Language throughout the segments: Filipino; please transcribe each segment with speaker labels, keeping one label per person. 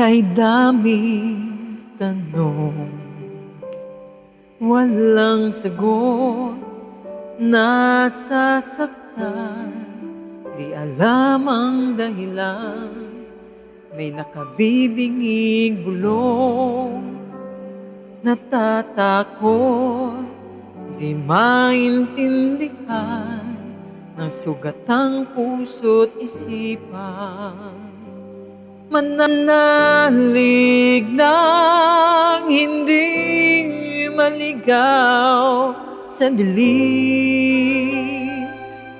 Speaker 1: Kay daming tanong, walang sagot, nasasaktan, di alam ang dahilan. May nakabibinging bulong, natatakot, di maintindihan ng sugatang puso't isipan. Mananalig ng hindi maligaw sa dilim,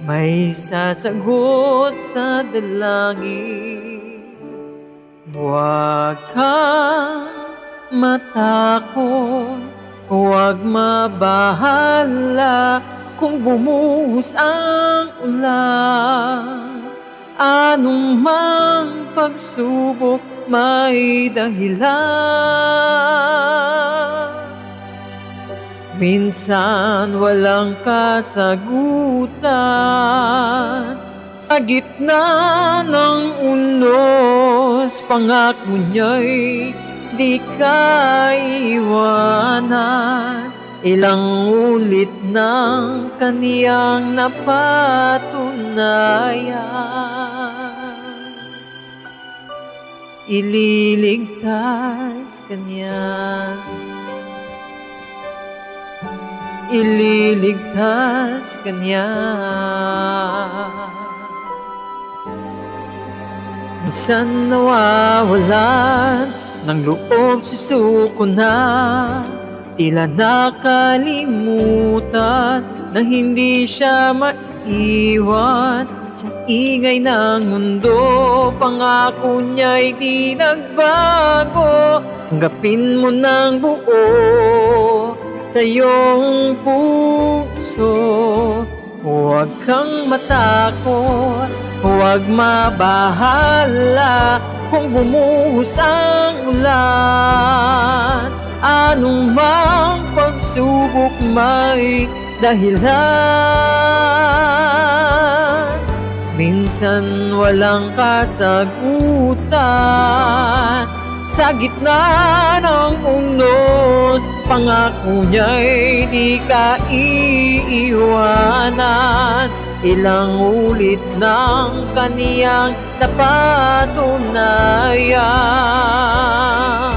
Speaker 1: may sasagot sa dalangin. Huwag kang matakot, huwag mabahala kung bumuhos ang ulan. Anong mang pagsubok may dahilan. Minsan walang kasagutan, sa gitna ng unos, pangako niya'y di ka iwanan. Ilang ulit ng kaniyang napatunayan, ililigtas kaniya, ililigtas kaniya. Minsan nawawalan ng loob, susuko na, tila nakalimutan na hindi siya maiwan sa ingay ng mundo. Pangako niya'y di nagbago, tanggapin mo ng buo sa iyong puso. Huwag kang matakot, huwag mabahala kung bumuhos ang ulan. Anong mang pagsubok may dahilan. Minsan walang kasagutan, sa gitna ng unos, pangako niya'y di ka iiwanan. Ilang ulit ng kaniyang napatunayan,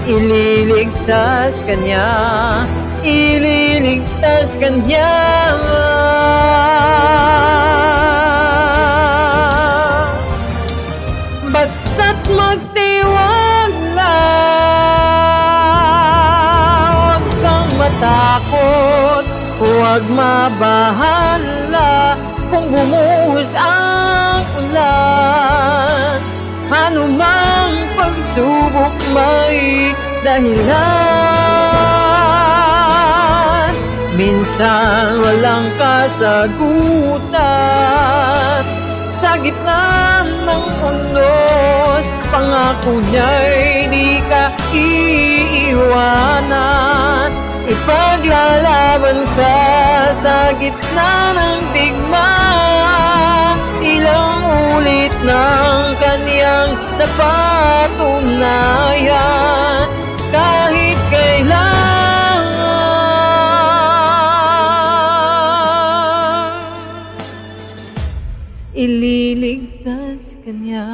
Speaker 1: ililigtas kanya, ililigtas kanya. Basta't magtiwala, huwag kang matakot, huwag mabahala kung bumuhos ang ulan. Ano mang pagsubok may dahilan. Minsan walang kasagutan, sa gitna ng unos, pangako niya'y di ka iiwanan. Ipaglalaban ka sa gitna ng digmaan, ilang ulit ng kaniyang napatunayan. Kahit kailan, ililigtas kanya.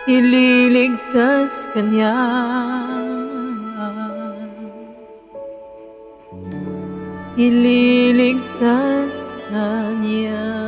Speaker 1: Ililigtas kanya, ililigtas kanya.